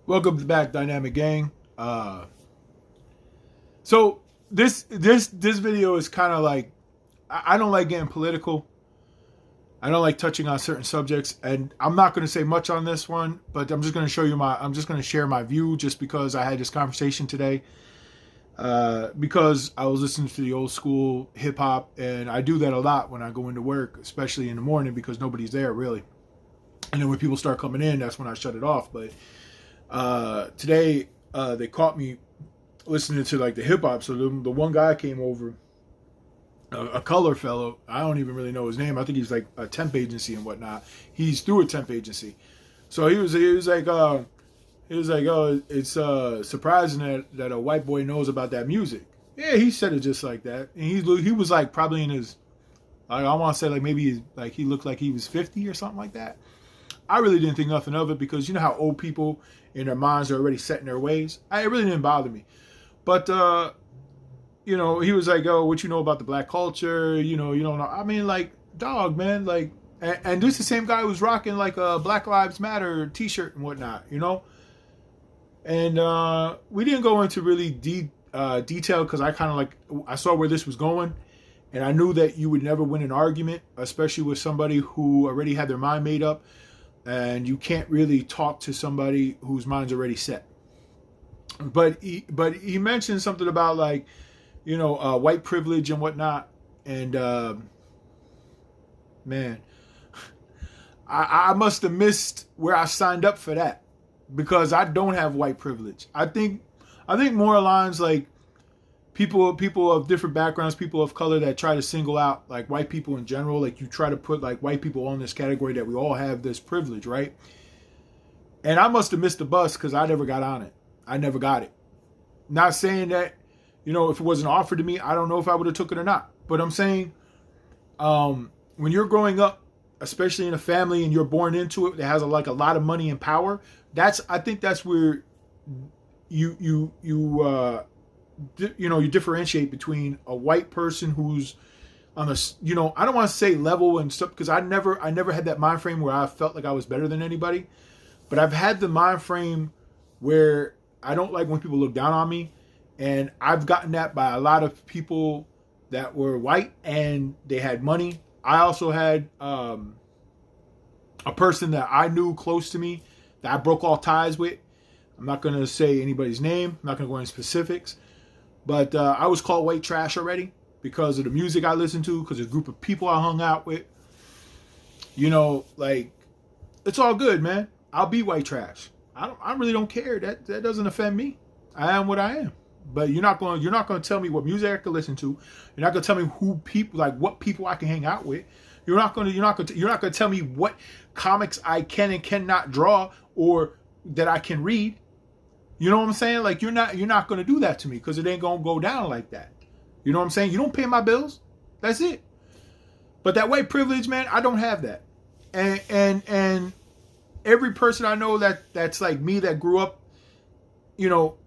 Welcome back, Dynamic Gang. So this video is kind of like I don't like getting political. I don't like touching on certain subjects, and I'm not going to say much on this one, but I'm just going to show you I'm just going to share my view, just because I had this conversation today. Because I was listening to the old school hip hop, and I do that a lot when I go into work, especially in the morning because nobody's there really. And then when people start coming in, that's when I shut it off. But today they caught me listening to like the hip hop. So the one guy came over, a color fellow. I don't even really know his name. I think he's like a temp agency and whatnot. He's through a temp agency. So he was like, oh, it's surprising that a white boy knows about that music. Yeah, he said it just like that. And he was like probably in his, like, I want to say like maybe like he looked like he was 50 or something like that. I really didn't think nothing of it because you know how old people in their minds are already set in their ways. It really didn't bother me. But, you know, he was like, oh, what you know about the black culture? You know, you don't know. I mean, like, dog, man. Like, and this is the same guy who was rocking like a Black Lives Matter t-shirt and whatnot, you know? And we didn't go into really detail because I kind of like, I saw where this was going. And I knew that you would never win an argument, especially with somebody who already had their mind made up. And you can't really talk to somebody whose mind's already set. But he mentioned something about like, you know, white privilege and whatnot. And man, I must have missed where I signed up for that because I don't have white privilege. I think more aligns like people of different backgrounds, people of color that try to single out like white people in general. Like you try to put like white people on this category that we all have this privilege, right? And I must have missed the bus because I never got on it. I never got it. Not saying that, you know, if it wasn't offered to me, I don't know if I would have took it or not. But I'm saying when you're growing up, especially in a family and you're born into it that has a lot of money and power, I think that's where you differentiate between a white person who's on a, you know, I don't want to say level and stuff because I never had that mind frame where I felt like I was better than anybody, but I've had the mind frame where I don't like when people look down on me, and I've gotten that by a lot of people that were white and they had money. I also had a person that I knew close to me that I broke all ties with. I'm not going to say anybody's name. I'm not going to go into specifics. But I was called white trash already because of the music I listened to, because of the group of people I hung out with. You know, like, it's all good, man. I'll be white trash. I really don't care. That doesn't offend me. I am what I am. But you're not going to tell me what music I can listen to. You're not going to tell me what people I can hang out with. You're not going to tell me what comics I can and cannot draw or that I can read. You know what I'm saying? Like you're not going to do that to me because it ain't going to go down like that. You know what I'm saying? You don't pay my bills. That's it. But that white privilege, man, I don't have that. And every person I know that's like me that grew up, you know,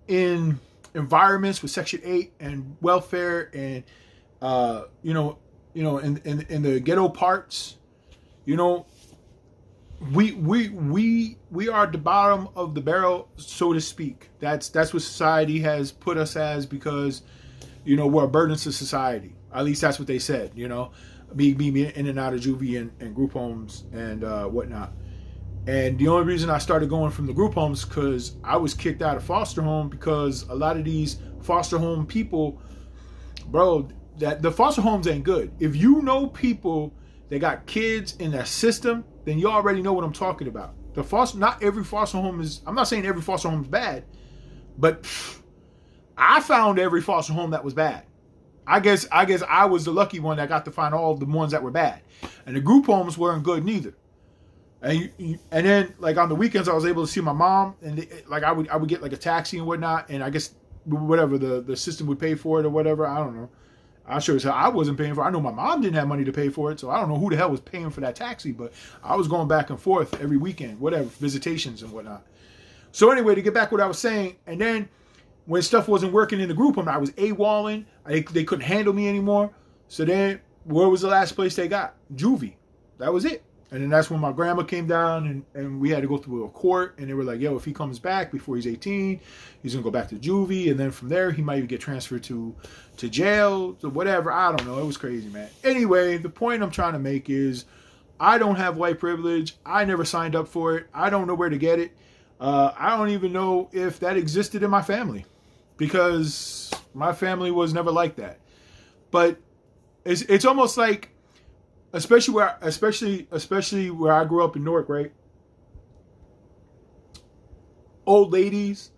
in environments with Section 8 and welfare and in the ghetto parts, you know, we are at the bottom of the barrel, so to speak. That's what society has put us as because, you know, we're a burden to society. At least that's what they said, you know, me in and out of juvie and group homes and whatnot. And the only reason I started going from the group homes because I was kicked out of foster home because a lot of these foster home people, bro, that the foster homes ain't good. If you know people that got kids in their system, then you already know what I'm talking about. Not every foster home is, I'm not saying every foster home is bad, but I found every foster home that was bad. I guess I was the lucky one that got to find all the ones that were bad. And the group homes weren't good neither. And then like on the weekends I was able to see my mom, and like I would get like a taxi and whatnot, and I guess whatever the system would pay for it or whatever, I don't know. I sure as hell I wasn't paying for it. I know my mom didn't have money to pay for it, so I don't know who the hell was paying for that taxi, but I was going back and forth every weekend, whatever, visitations and whatnot. So anyway, to get back what I was saying, and then when stuff wasn't working in the group home, I was AWOLing. They couldn't handle me anymore. So then where was the last place they got? Juvie. That was it. And then that's when my grandma came down and we had to go through a court. And they were like, yo, if he comes back before he's 18, he's going to go back to juvie. And then from there, he might even get transferred to jail, to whatever. I don't know. It was crazy, man. Anyway, the point I'm trying to make is I don't have white privilege. I never signed up for it. I don't know where to get it. I don't even know if that existed in my family because my family was never like that. But it's almost like, especially where I grew up in Newark, right? Old ladies,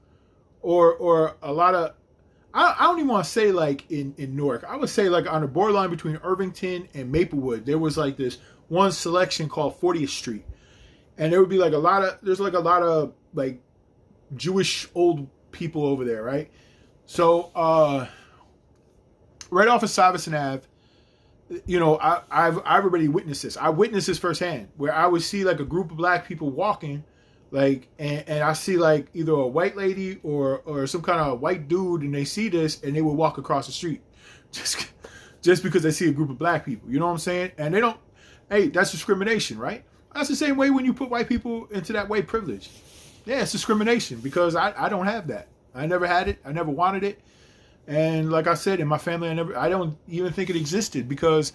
or a lot of, I don't even want to say like in Newark. I would say like on the borderline between Irvington and Maplewood, there was like this one selection called 40th Street, and there would be like there's like a lot of like Jewish old people over there, right? So right off of Stuyvesant Ave. You know, I've already witnessed this. I witnessed this firsthand, where I would see like a group of black people walking, like, and I see like either a white lady or some kind of white dude, and they see this and they would walk across the street, just because they see a group of black people. You know what I'm saying? And they don't. Hey, that's discrimination, right? That's the same way when you put white people into that white privilege. Yeah, it's discrimination because I don't have that. I never had it. I never wanted it. And like I said, in my family, I don't even think it existed, because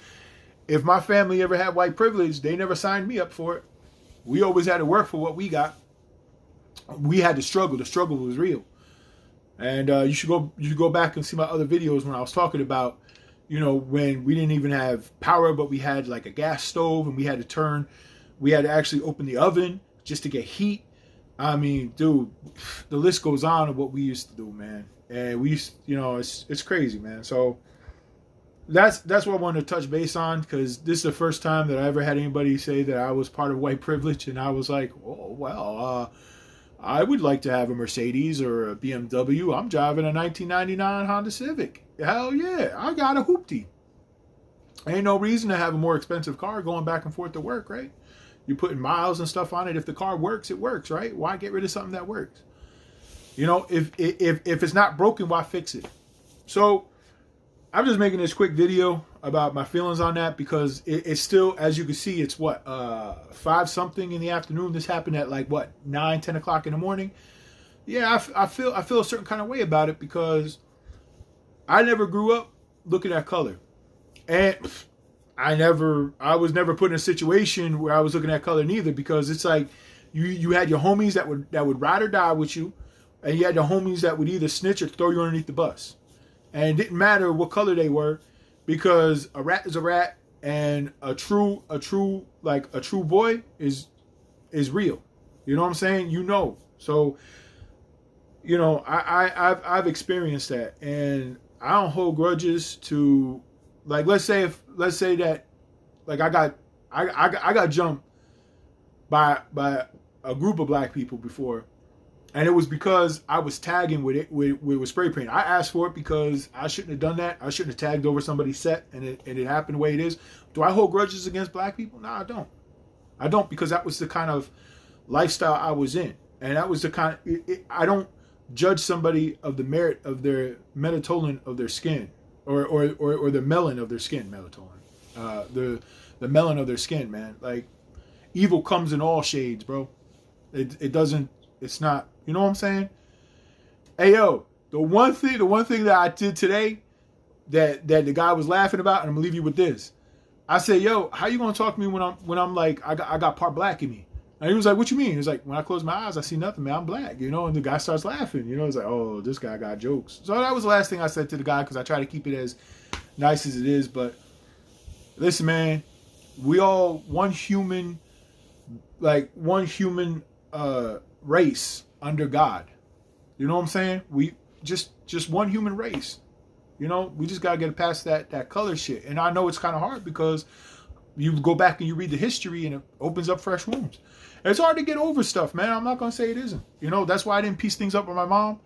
if my family ever had white privilege, they never signed me up for it. We always had to work for what we got. We had to struggle. The struggle was real. And you should go back and see my other videos when I was talking about, you know, when we didn't even have power, but we had like a gas stove, and we had to actually open the oven just to get heat. I mean, dude, the list goes on of what we used to do, man. And we used, you know, it's crazy, man. So that's what I wanted to touch base on, because this is the first time that I ever had anybody say that I was part of white privilege, and I was like, oh well, I would like to have a Mercedes or a BMW. I'm driving a 1999 Honda Civic. Hell yeah, I got a hoopty. Ain't no reason to have a more expensive car going back and forth to work, right? You're putting miles and stuff on it. If the car works, it works, right? Why get rid of something that works? You know, if it's not broken, why fix it? So I'm just making this quick video about my feelings on that, because it's still, as you can see, it's what, 5 something in the afternoon. This happened at like what, 9, 10 o'clock in the morning. Yeah, I feel a certain kind of way about it, because I never grew up looking at color, and I was never put in a situation where I was looking at color neither, because it's like you had your homies that would ride or die with you. And you had the homies that would either snitch or throw you underneath the bus. And it didn't matter what color they were, because a rat is a rat, and a true boy is real. You know what I'm saying? You know. So, you know, I've experienced that, and I don't hold grudges to, like, let's say that like I got jumped by a group of black people before. And it was because I was tagging with spray paint. I asked for it because I shouldn't have done that. I shouldn't have tagged over somebody's set, and it happened the way it is. Do I hold grudges against black people? No, I don't. I don't, because that was the kind of lifestyle I was in. And that was the kind of, I don't judge somebody of the merit of their melatonin of their skin, or the melon of their skin, melatonin. The melon of their skin, man. Like, evil comes in all shades, bro. It doesn't, it's not, you know what I'm saying? Hey, yo, the one thing that I did today that the guy was laughing about, and I'm gonna leave you with this. I said, yo, how you gonna talk to me when I'm like, I got part black in me? And he was like, what you mean? He's like, when I close my eyes, I see nothing, man. I'm black, you know? And the guy starts laughing, you know? He's like, oh, this guy got jokes. So that was the last thing I said to the guy, because I try to keep it as nice as it is. But listen, man, we all one human race under God. You know what I'm saying? We just one human race. You know, we just gotta get past that color shit. And I know it's kind of hard, because you go back and you read the history, and it opens up fresh wounds. It's hard to get over stuff, man. I'm not gonna say it isn't. You know, that's why I didn't piece things up with my mom.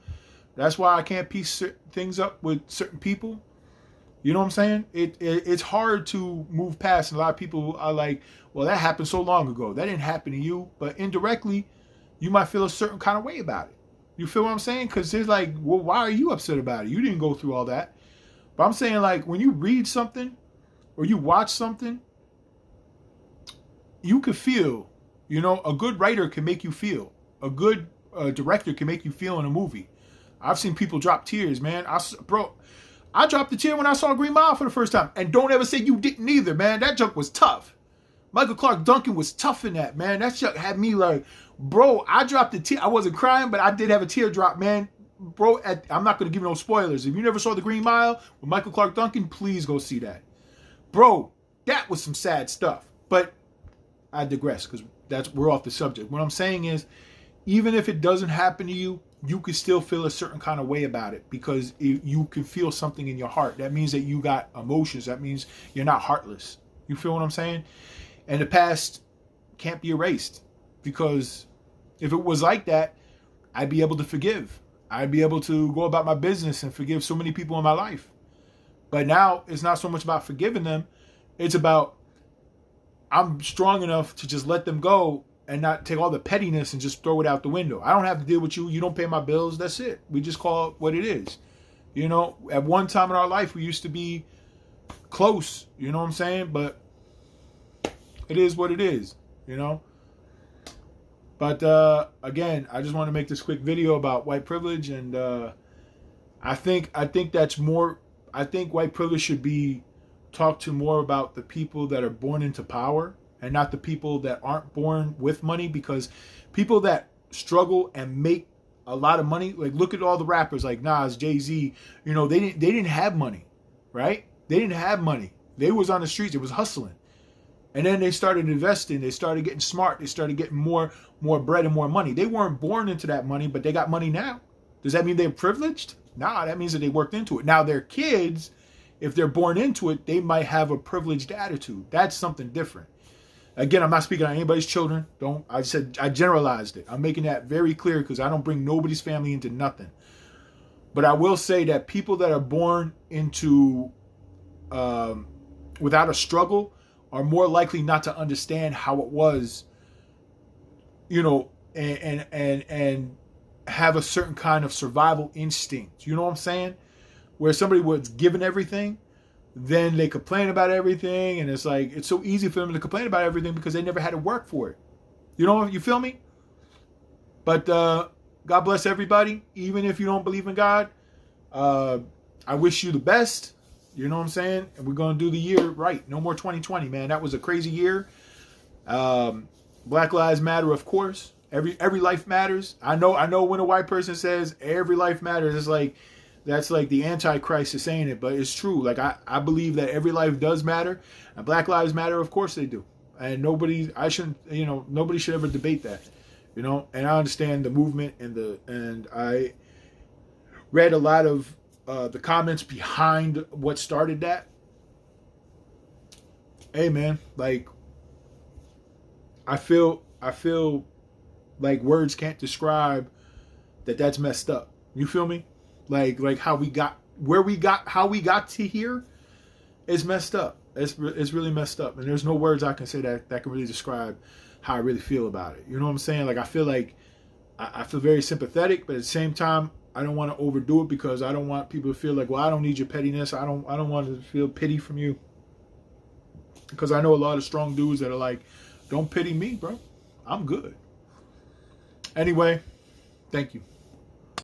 That's why I can't piece things up with certain people. You know what I'm saying? It's hard to move past. And a lot of people are like, well, that happened so long ago. That didn't happen to you. But indirectly, you might feel a certain kind of way about it. You feel what I'm saying? Because it's like, well, why are you upset about it? You didn't go through all that. But I'm saying, like, when you read something or you watch something, you could feel, you know, a good writer can make you feel. A good director can make you feel in a movie. I've seen people drop tears, man. I dropped a tear when I saw Green Mile for the first time. And don't ever say you didn't either, man. That junk was tough. Michael Clark Duncan was tough in that, man. That shit had me like, bro, I dropped a tear. I wasn't crying, but I did have a teardrop, man. Bro, I'm not going to give you no spoilers. If you never saw The Green Mile with Michael Clark Duncan, please go see that. Bro, that was some sad stuff. But I digress because we're off the subject. What I'm saying is, even if it doesn't happen to you, you can still feel a certain kind of way about it because you can feel something in your heart. That means that you got emotions. That means you're not heartless. You feel what I'm saying? And the past can't be erased because if it was like that, I'd be able to forgive. I'd be able to go about my business and forgive so many people in my life. But now it's not so much about forgiving them. It's about I'm strong enough to just let them go and not take all the pettiness and just throw it out the window. I don't have to deal with you. You don't pay my bills. That's it. We just call it what it is. You know, at one time in our life, we used to be close. You know what I'm saying? But it is what it is, you know? But again, I just want to make this quick video about white privilege. And I think that's more, I think white privilege should be talked to more about the people that are born into power and not the people that aren't born with money, because people that struggle and make a lot of money, like look at all the rappers like Nas, Jay-Z, you know, they didn't have money, right? They didn't have money. They was on the streets. It was hustling. And then they started investing. They started getting smart. They started getting more bread and more money. They weren't born into that money, but they got money now. Does that mean they're privileged? Nah, that means that they worked into it. Now their kids, if they're born into it, they might have a privileged attitude. That's something different. Again, I'm not speaking on anybody's children. I generalized it. I'm making that very clear because I don't bring nobody's family into nothing. But I will say that people that are born into without a struggle are more likely not to understand how it was, you know, and have a certain kind of survival instinct. You know what I'm saying? Where somebody was given everything, then they complain about everything, and it's like it's so easy for them to complain about everything because they never had to work for it. You know, you feel me? But God bless everybody, even if you don't believe in God. I wish you the best. You know what I'm saying? And we're going to do the year right. No more 2020, man. That was a crazy year. Black Lives Matter, of course. Every life matters. I know when a white person says every life matters, it's like that's like the Antichrist is saying it, but it's true. Like I believe that every life does matter, and Black Lives Matter, of course they do. And nobody should ever debate that. You know, and I understand the movement and I read a lot of the comments behind what started that. Hey man, like I feel like words can't describe that's messed up. You feel me? Like how we got how we got to here is messed up. It's really messed up, and there's no words I can say that can really describe how I really feel about it. You know what I'm saying? Like I feel very sympathetic, but at the same time, I don't want to overdo it because I don't want people to feel like, well, I don't need your pettiness. I don't want to feel pity from you, because I know a lot of strong dudes that are like, don't pity me, bro. I'm good. Anyway, thank you.